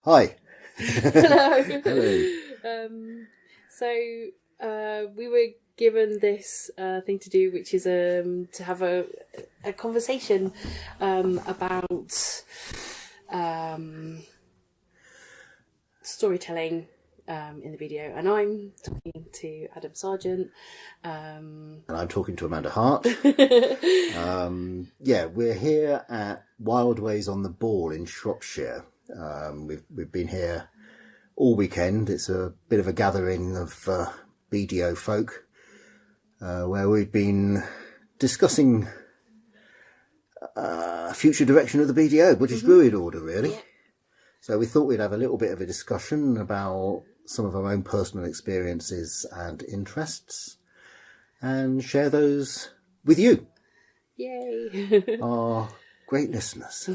Hi. Hello. Hello. We were given this thing to do, which is to have a conversation about storytelling in the BDO, and I'm talking to Adam Sargent. And I'm talking to Amanda Hart. We're here at Wild Ways on the Ball in Shropshire. We've been here all weekend. It's a bit of a gathering of BDO folk where we've been discussing future direction of the BDO, British Druid Order, really. Yeah. So we thought we'd have a little bit of a discussion about some of our own personal experiences and interests and share those with you. Yay. Our great listeners.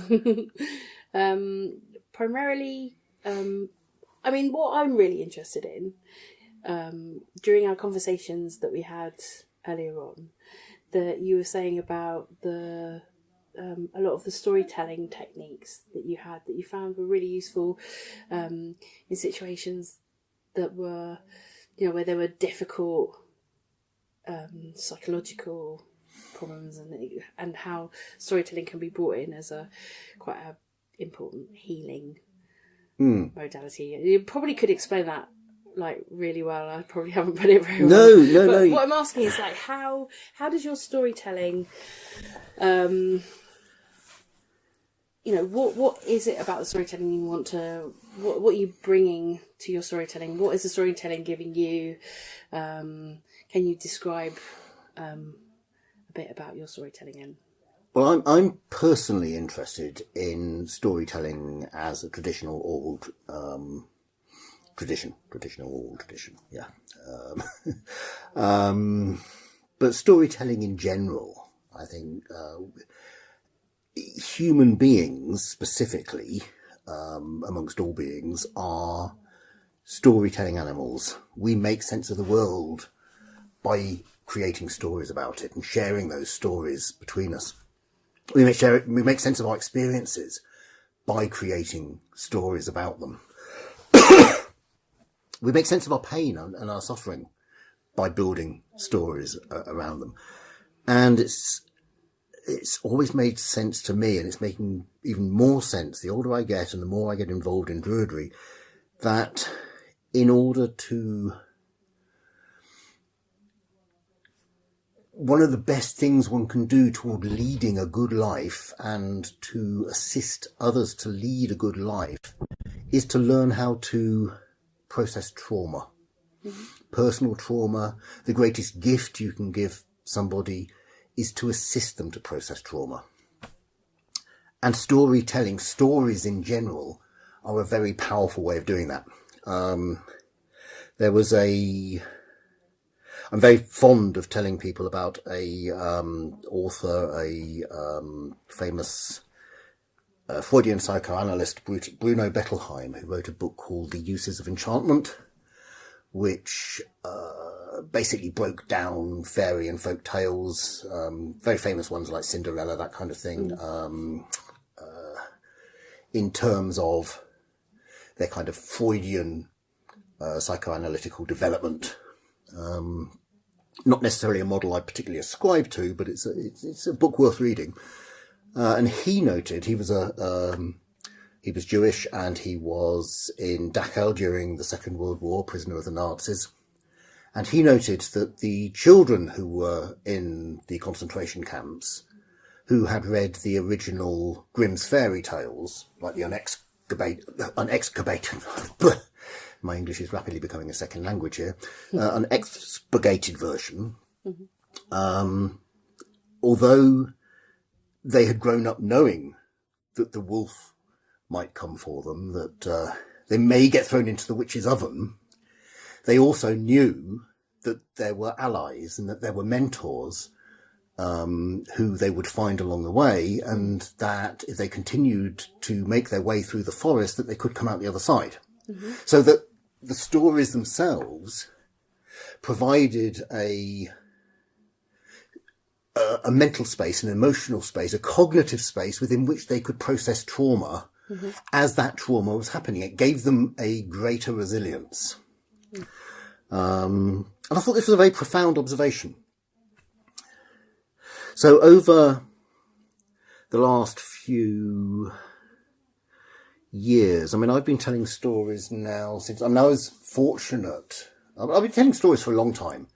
Primarily, what I'm really interested in, during our conversations that we had earlier on, that you were saying about a lot of the storytelling techniques that you found were really useful in situations that were, where there were difficult psychological problems, and how storytelling can be brought in as quite a important healing modality. You probably could explain that really well. I probably haven't put it very well. No. What I'm asking is how does your storytelling, what is it about the storytelling you want to, what are you bringing to your storytelling? What is the storytelling giving you? Can you describe a bit about your storytelling? Well, I'm personally interested in storytelling as a traditional old tradition, yeah. But storytelling in general, I think human beings specifically, amongst all beings, are storytelling animals. We make sense of the world by creating stories about it and sharing those stories between us. We make sense of our experiences by creating stories about them. We make sense of our pain and our suffering by building stories around them. And it's always made sense to me, and it's making even more sense the older I get and the more I get involved in Druidry, that in order to... One of the best things one can do toward leading a good life and to assist others to lead a good life is to learn how to process trauma. Personal trauma. The greatest gift you can give somebody is to assist them to process trauma. And storytelling, stories in general, are a very powerful way of doing that. I'm very fond of telling people about a famous Freudian psychoanalyst, Bruno Bettelheim, who wrote a book called The Uses of Enchantment, which basically broke down fairy and folk tales, very famous ones like Cinderella, that kind of thing, in terms of their kind of Freudian psychoanalytical development. Not necessarily a model I particularly ascribe to, but it's a book worth reading. And he noted he was Jewish, and he was in Dachau during the Second World War, prisoner of the Nazis. And he noted that the children who were in the concentration camps, who had read the original Grimm's fairy tales, like the unexcavated my English is rapidly becoming a second language here, an expurgated version, although they had grown up knowing that the wolf might come for them, that they may get thrown into the witch's oven, they also knew that there were allies and that there were mentors who they would find along the way, and that if they continued to make their way through the forest, that they could come out the other side. So that the stories themselves provided a mental space, an emotional space, a cognitive space within which they could process trauma as that trauma was happening. It gave them a greater resilience. And I thought this was a very profound observation. So over the last few years, I mean, I've been telling stories now since, I mean, I was fortunate. I've been telling stories for a long time.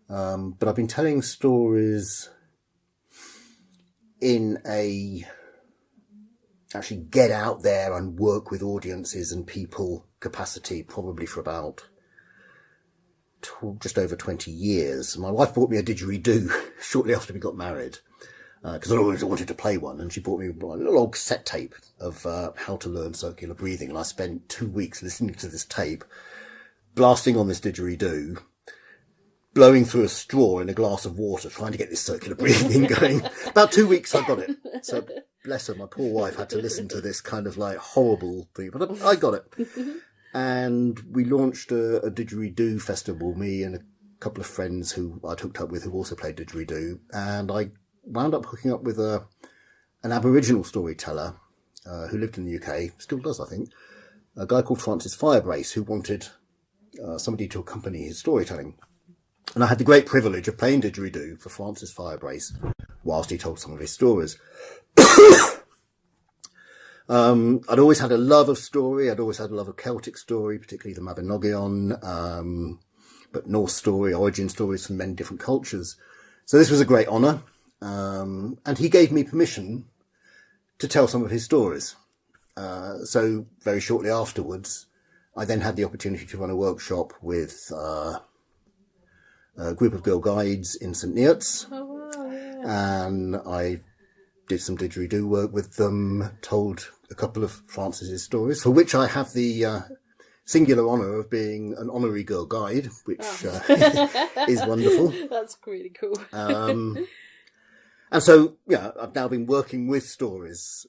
But I've been telling stories in a actually get out there and work with audiences and people capacity probably for about just over 20 years. My wife bought me a didgeridoo shortly after we got married, because I always wanted to play one, and she bought me a little old cassette tape of how to learn circular breathing, and I spent 2 weeks listening to this tape, blasting on this didgeridoo, blowing through a straw in a glass of water, trying to get this circular breathing going. About 2 weeks I got it. So bless her, my poor wife had to listen to this kind of like horrible thing, but I got it. And we launched a didgeridoo festival, me and a couple of friends who I'd hooked up with who also played didgeridoo. And I wound up hooking up with an Aboriginal storyteller who lived in the UK, still does, I think, a guy called Francis Firebrace, who wanted somebody to accompany his storytelling. And I had the great privilege of playing didgeridoo for Francis Firebrace whilst he told some of his stories. I'd always had a love of story. I'd always had a love of Celtic story, particularly the Mabinogion, but Norse story, origin stories from many different cultures. So this was a great honour. And he gave me permission to tell some of his stories. So very shortly afterwards, I then had the opportunity to run a workshop with a group of girl guides in St Neots. Oh, wow, yeah. And I did some didgeridoo work with them, told a couple of Francis's stories, for which I have the singular honour of being an honorary girl guide, which is wonderful. That's really cool. And so, yeah, I've now been working with stories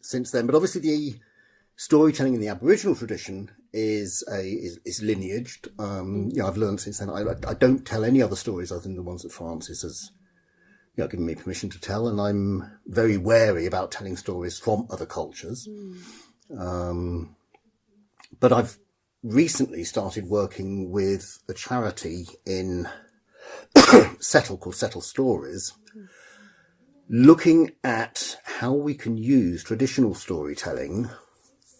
since then. But obviously the storytelling in the Aboriginal tradition is lineaged. I've learned since then I don't tell any other stories other than the ones that Francis has given me permission to tell, and I'm very wary about telling stories from other cultures. But I've recently started working with a charity in Settle called Settle Stories, looking at how we can use traditional storytelling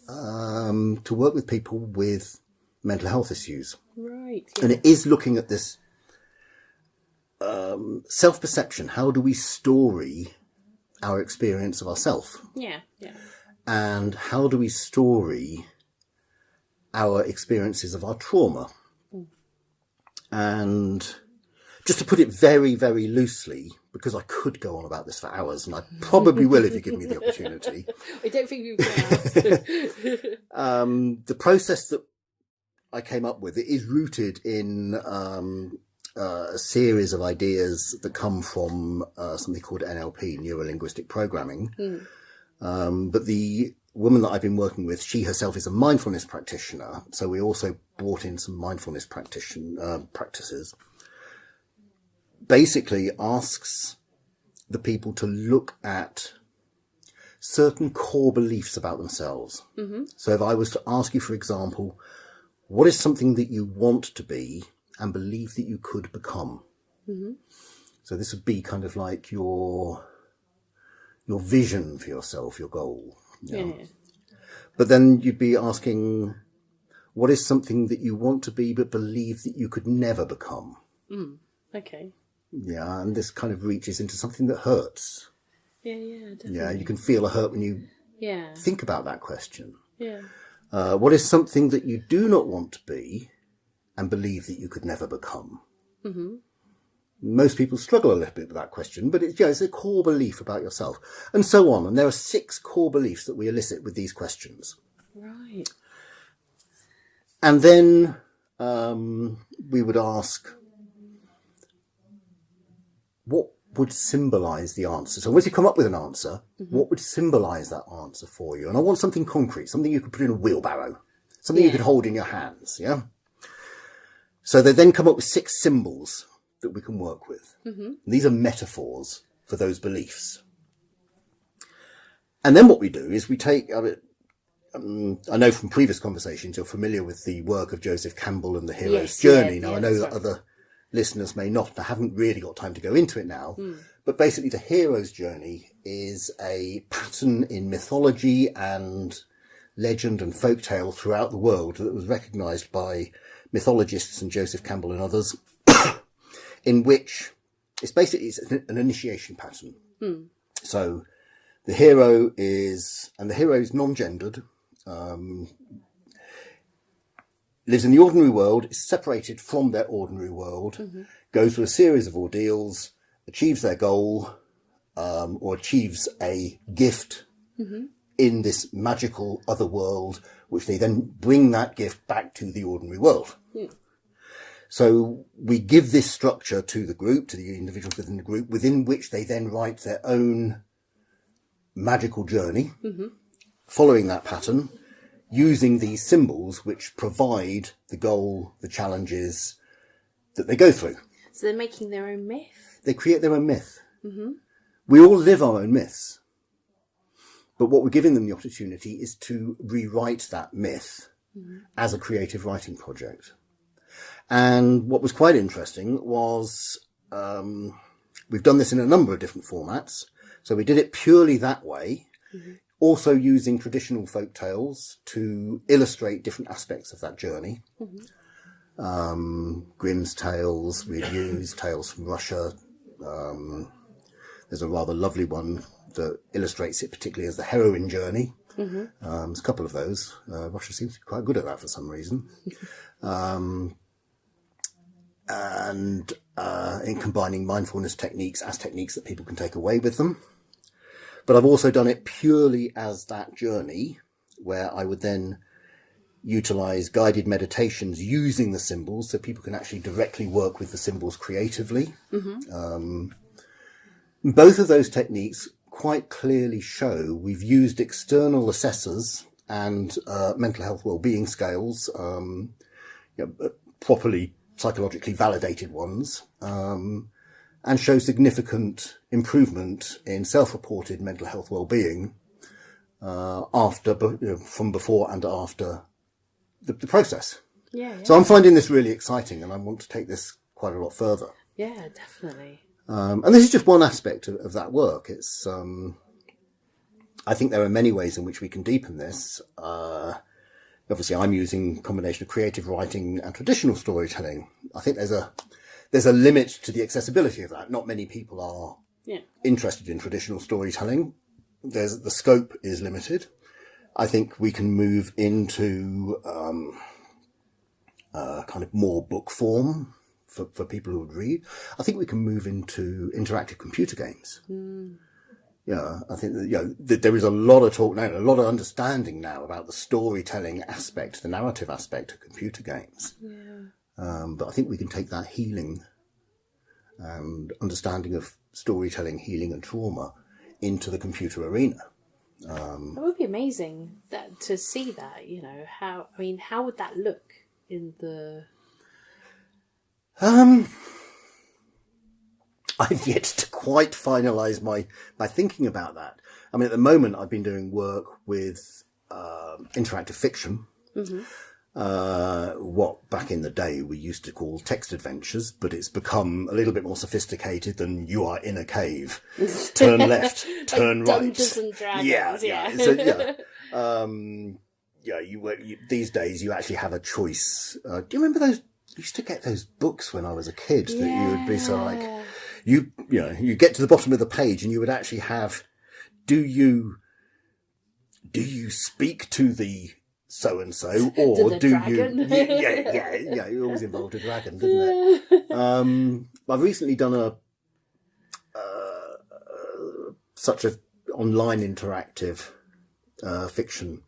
to work with people with mental health issues. Right. Yeah. And it is looking at this self-perception. How do we story our experience of ourselves? Yeah, yeah. And how do we story our experiences of our trauma? And just to put it very, very loosely, because I could go on about this for hours, and I probably will if you give me the opportunity. I don't think you can. The process that I came up with is rooted in a series of ideas that come from something called NLP, neuro-linguistic programming. But the woman that I've been working with, she herself is a mindfulness practitioner, so we also brought in some mindfulness practices. Basically asks the people to look at certain core beliefs about themselves. So if I was to ask you, for example, what is something that you want to be and believe that you could become? So this would be kind of like your vision for yourself, your goal. Yeah. But then you'd be asking, what is something that you want to be but believe that you could never become? Okay. Yeah, and this kind of reaches into something that hurts. Yeah, definitely. Yeah, you can feel a hurt when you Yeah. think about that question. Yeah. What is something that you do not want to be and believe that you could never become? Most people struggle a little bit with that question, but it's a core belief about yourself, and so on. And there are 6 core beliefs that we elicit with these questions. Right. And then we would ask, what would symbolise the answer? So once you come up with an answer, what would symbolise that answer for you? And I want something concrete, something you could put in a wheelbarrow, something you could hold in your hands, yeah? So they then come up with 6 symbols that we can work with. These are metaphors for those beliefs. And then what we do is we take, I know from previous conversations you're familiar with the work of Joseph Campbell and the hero's journey. Now, I know that other listeners may not, I haven't really got time to go into it now, but basically the hero's journey is a pattern in mythology and legend and folktale throughout the world that was recognised by mythologists and Joseph Campbell and others, in which it's an initiation pattern. So the hero is non-gendered, lives in the ordinary world, is separated from their ordinary world, goes through a series of ordeals, achieves their goal, or achieves a gift in this magical other world, which they then bring that gift back to the ordinary world. So we give this structure to the group, to the individuals within the group, within which they then write their own magical journey, following that pattern, using these symbols which provide the goal, the challenges that they go through. So they're making their own myth? They create their own myth. We all live our own myths. But what we're giving them the opportunity is to rewrite that myth as a creative writing project. And what was quite interesting was we've done this in a number of different formats. So we did it purely that way, also using traditional folk tales to illustrate different aspects of that journey. Grimm's tales, we've used tales from Russia. There's a rather lovely one that illustrates it particularly as the heroine journey. There's a couple of those. Russia seems to be quite good at that for some reason. And in combining mindfulness techniques as techniques that people can take away with them. But I've also done it purely as that journey, where I would then utilize guided meditations using the symbols so people can actually directly work with the symbols creatively. Both of those techniques quite clearly show we've used external assessors and mental health well-being scales, properly psychologically validated ones, and show significant improvement in self-reported mental health well-being from before and after the process. So I'm finding this really exciting, and I want to take this quite a lot further. Yeah, definitely. And this is just one aspect of that work. It's I think there are many ways in which we can deepen this. Obviously, I'm using a combination of creative writing and traditional storytelling. I think there's a limit to the accessibility of that. Not many people are interested in traditional storytelling. The scope is limited. I think we can move into kind of more book form for people who would read. I think we can move into interactive computer games. Yeah, I think that there is a lot of talk now, a lot of understanding now about the storytelling aspect, the narrative aspect of computer games. But I think we can take that healing and understanding of storytelling, healing and trauma into the computer arena. That would be amazing to see that, how would that look in the... I've yet to quite finalise my thinking about that. I mean, at the moment, I've been doing work with interactive fiction, what back in the day we used to call text adventures, but it's become a little bit more sophisticated than you are in a cave, turn left, turn right. Dungeons and Dragons, these days you actually have a choice. Do you remember those? I used to get those books when I was a kid that you would be sort of like, you get to the bottom of the page and you would actually have, do you speak to the so-and-so or do you, it always involved a dragon, didn't it? I've recently done such a online interactive fiction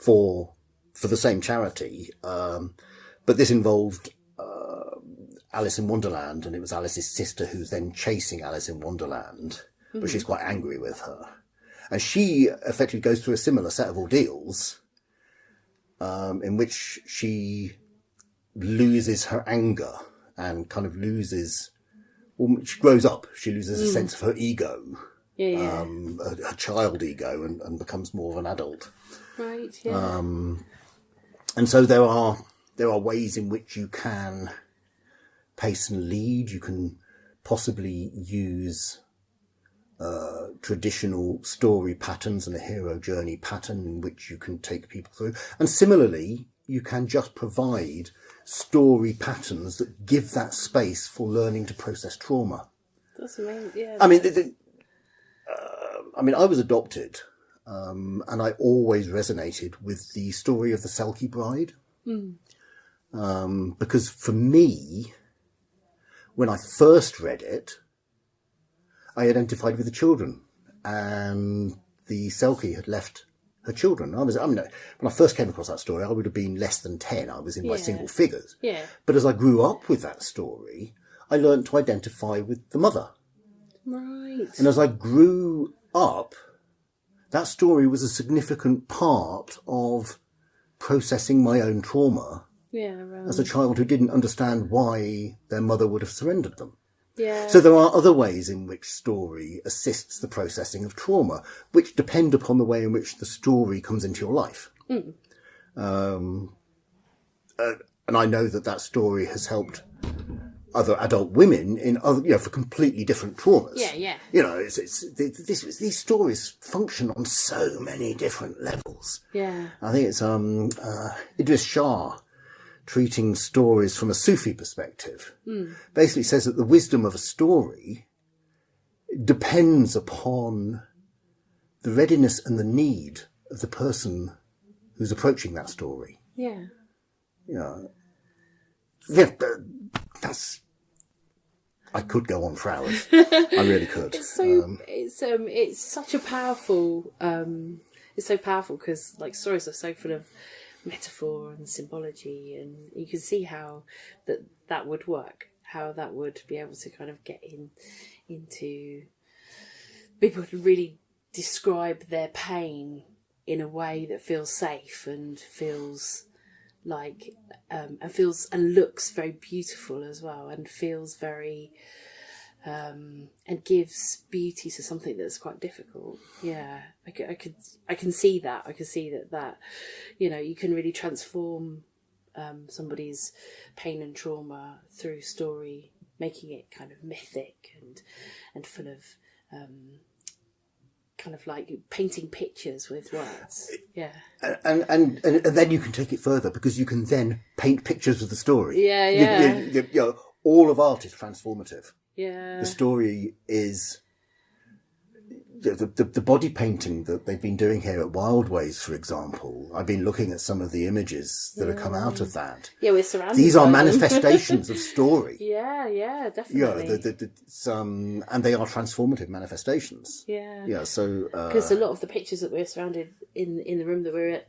for the same charity, but this involved Alice in Wonderland, and it was Alice's sister who's then chasing Alice in Wonderland, but she's quite angry with her. And she effectively goes through a similar set of ordeals in which she loses her anger and kind of she grows up. She loses a sense of her ego a child ego and becomes more of an adult. Right. Yeah. And so there are ways in which you can pace and lead. You can possibly use traditional story patterns and a hero journey pattern in which you can take people through. And similarly, you can just provide story patterns that give that space for learning to process trauma. That's amazing. Yeah. I mean, I was adopted, and I always resonated with the story of the Selkie bride. Because for me, when I first read it, I identified with the children, and the Selkie had left her children. When I first came across that story, I would have been less than 10. I was in my single figures. Yeah. But as I grew up with that story, I learned to identify with the mother. Right. And as I grew up, that story was a significant part of processing my own trauma as a child who didn't understand why their mother would have surrendered them. Yeah. So there are other ways in which story assists the processing of trauma, which depend upon the way in which the story comes into your life. And I know that story has helped other adult women in other, for completely different traumas. Yeah. These stories function on so many different levels. Yeah. I think it's Idris Shah treating stories from a Sufi perspective, basically says that the wisdom of a story depends upon the readiness and the need of the person who's approaching that story. Yeah. That's... I could go on for hours. I really could. It's such a powerful. It's so powerful because stories are so full of metaphor and symbology, and you can see how that would work, how that would be able to kind of get into people to really describe their pain in a way that feels safe and feels like and looks very beautiful as well, and feels very and gives beauty to something that's quite difficult. Yeah, I can see that. I can see that you can really transform somebody's pain and trauma through story, making it kind of mythic and full of kind of like painting pictures with words. Yeah. And then you can take it further, because you can then paint pictures of the story. Yeah. All of art is transformative. Yeah. The story is the body painting that they've been doing here at Wildways, for example. I've been looking at some of the images that have come out of that. Yeah, we're surrounded. These are manifestations of story. Yeah, definitely. And they are transformative manifestations. Yeah. Yeah. So because a lot of the pictures that we're surrounded in the room that we're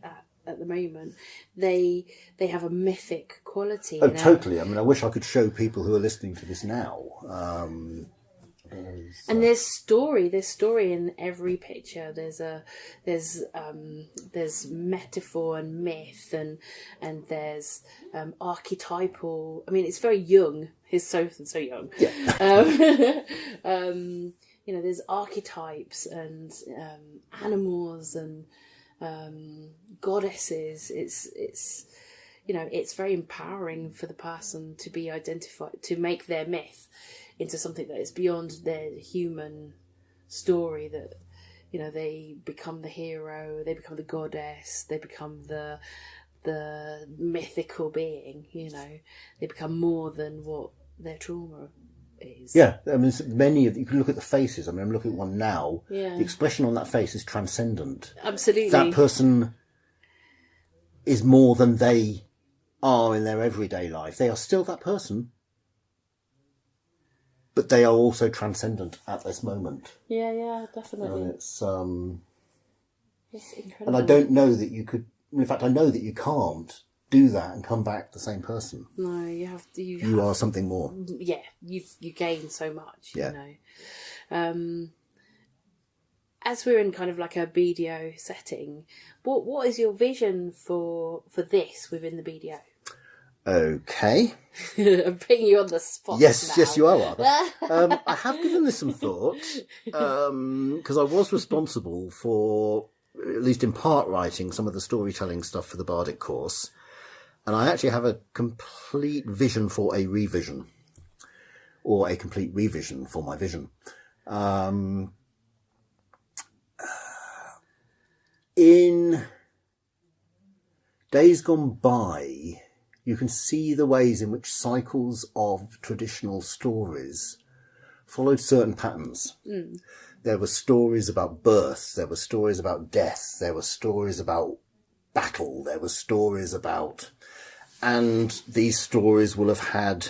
at the moment, they have a mythic quality. Oh, totally. I mean, I wish I could show people who are listening to this now. And there's story in every picture. There's metaphor and myth and there's archetypal. I mean, it's very Jung. He's so young. Yeah. There's archetypes and animals and goddesses. It's very empowering for the person to be identified, to make their myth into something that is beyond their human story, that they become the hero, they become the goddess, they become the mythical being. They become more than what their trauma is. Yeah, I mean, you can look at the faces. I mean, I'm looking at one now. Yeah. The expression on that face is transcendent. Absolutely. That person is more than they are in their everyday life. They are still that person, but they are also transcendent at this moment. Yeah, definitely. And it's incredible. and I don't know that you could. In fact, I know that you can't do that and come back the same person. No, you have to. You are something more. Yeah, you gain so much. Yeah. As we're in kind of like a BDO setting, what is your vision for this within the BDO? Okay. I'm putting you on the spot. Yes, now. yes, you are rather. I have given this some thought because I was responsible for, at least in part, writing some of the storytelling stuff for the Bardic course, and I actually have a complete vision for a revision, or a complete revision for my vision. In days gone by, you can see the ways in which cycles of traditional stories followed certain patterns. Mm. There were stories about birth, there were stories about death, there were stories about battle, there were stories about... And these stories will have had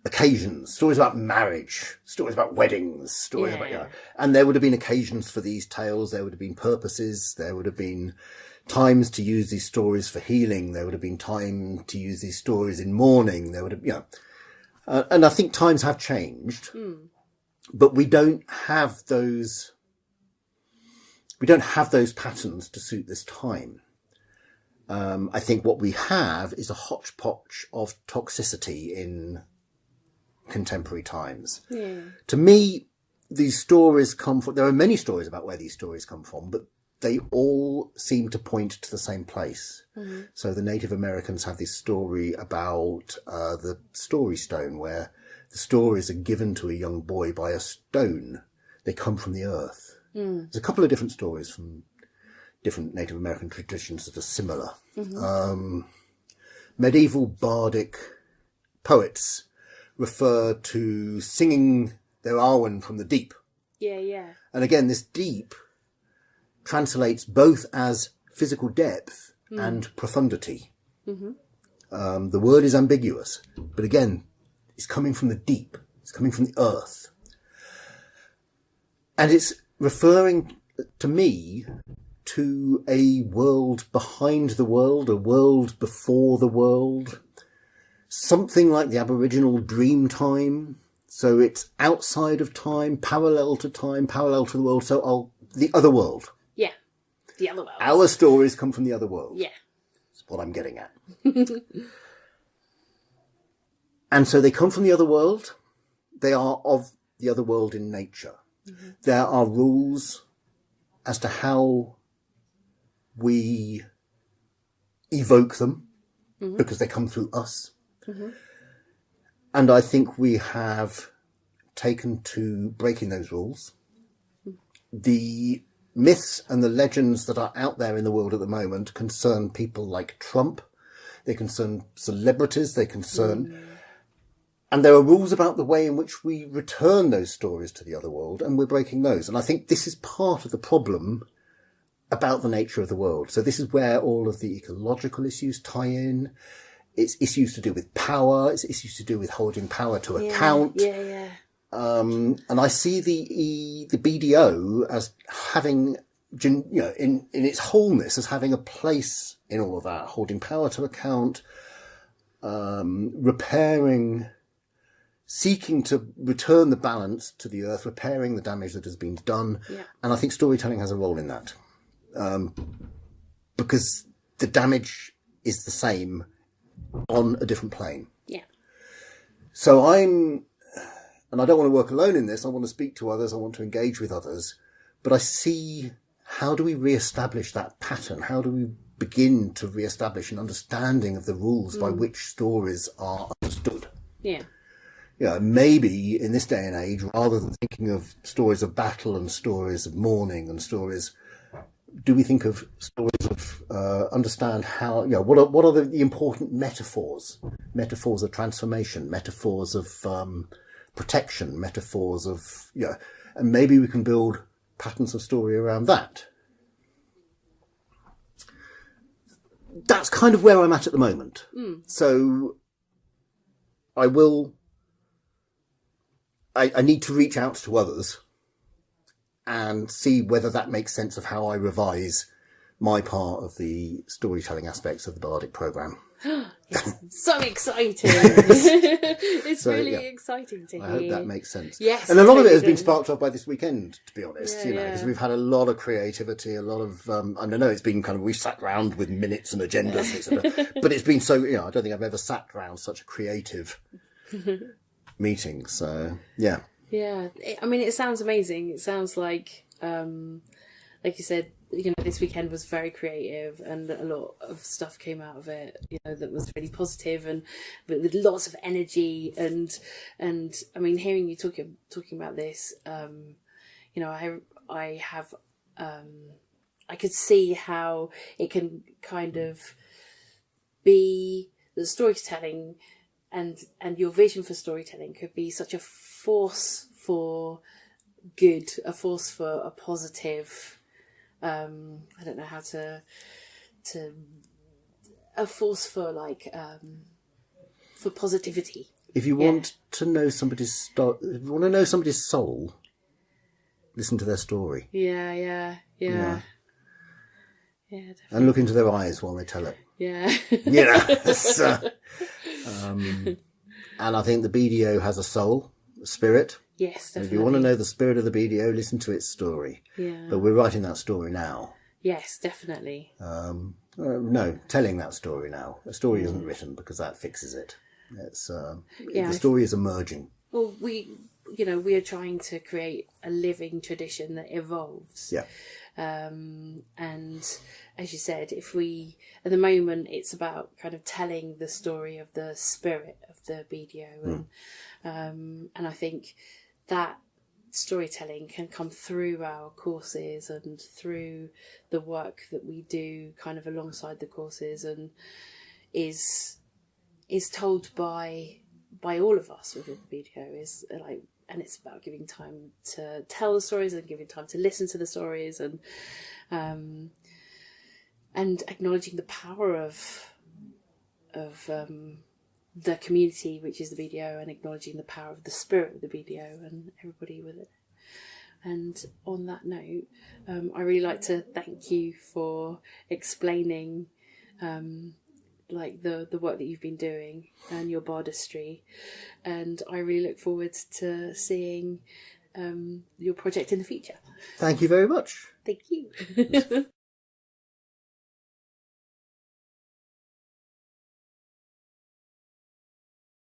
occasions, stories about marriage, stories about weddings, stories about... And there would have been occasions for these tales, there would have been purposes, there would have been times to use these stories for healing, there would have been time to use these stories in mourning, there would have, and I think times have changed, but we don't have those patterns to suit this time. I think what we have is a hodgepodge of toxicity in contemporary times. Yeah. To me, these stories come from, there are many stories about where these stories come from, but they all seem to point to the same place. Mm-hmm. So the Native Americans have this story about the story stone, where the stories are given to a young boy by a stone. They come from the earth. There's a couple of different stories from different Native American traditions that are similar. Mm-hmm. Medieval bardic poets refer to singing their Awen from the deep. Yeah. And again, this deep translates both as physical depth and profundity. Mm-hmm. The word is ambiguous, but again, it's coming from the deep. It's coming from the earth. And it's referring, to me, to a world behind the world, a world before the world, something like the Aboriginal dream time. So it's outside of time, parallel to the world. So the other world. Yeah, the other world. Our stories come from the other world. Yeah. That's what I'm getting at. And so they come from the other world. They are of the other world in nature. Mm-hmm. There are rules as to how we evoke them, because they come through us. Mm-hmm. And I think we have taken to breaking those rules. The myths and the legends that are out there in the world at the moment concern people like Trump. They concern celebrities. They concern... And there are rules about the way in which we return those stories to the other world, and we're breaking those. And I think this is part of the problem about the nature of the world. So this is where all of the ecological issues tie in. It's issues to do with power. It's issues to do with holding power to account. Yeah. And I see the BDO as having, in its wholeness, as having a place in all of that, holding power to account, repairing, seeking to return the balance to the earth, repairing the damage that has been done. Yeah. And I think storytelling has a role in that. Because the damage is the same on a different plane. Yeah. So and I don't want to work alone in this. I want to speak to others. I want to engage with others. But I see, how do we reestablish that pattern? How do we begin to reestablish an understanding of the rules by which stories are understood? Yeah. Yeah, maybe in this day and age, rather than thinking of stories of battle and stories of mourning and stories, do we think of stories of understand how, what are the important metaphors of transformation, metaphors of protection, metaphors of, and maybe we can build patterns of story around that. That's kind of where I'm at the moment. So I need to reach out to others and see whether that makes sense of how I revise my part of the storytelling aspects of the Bardic programme. It's so exciting. It's So, really yeah. exciting to hear. I hope that makes sense. Yes, and a lot of it has totally been sparked off by this weekend, to be honest. Yeah, Because yeah. we've had a lot of creativity, a lot of I don't know. It's been kind of we've sat round with minutes and agendas, etc. But it's been so I don't think I've ever sat around such a creative meeting. So yeah, Yeah. I mean, it sounds amazing. It sounds like you said, this weekend was very creative and a lot of stuff came out of it, that was really positive and with lots of energy and I mean, hearing you talking about this, I have, I could see how it can kind of be the storytelling and your vision for storytelling could be such a force for good, a force for a positive, I don't know how to a force for for positivity. if you want to know somebody's if you want to know somebody's soul, listen to their story. Yeah. Definitely. And look into their eyes while they tell it. Yeah. And I think the BDO has a soul, a spirit. Yes, definitely. If you want to know the spirit of the BDO, listen to its story. Yeah. But we're writing that story now. Yes, definitely. No, telling that story now. A story isn't written because that fixes it. It's the story is emerging. Well, we are trying to create a living tradition that evolves. Yeah. And as you said, if we, at the moment, it's about kind of telling the story of the spirit of the BDO. And I think that storytelling can come through our courses and through the work that we do kind of alongside the courses and is told by all of us within the BDO and it's about giving time to tell the stories and giving time to listen to the stories and acknowledging the power of the community, which is the BDO, and acknowledging the power of the spirit of the BDO and everybody with it. And on that note, I really like to thank you for explaining the work that you've been doing and your bardistry, and I really look forward to seeing your project in the future. Thank you very much. Thank you.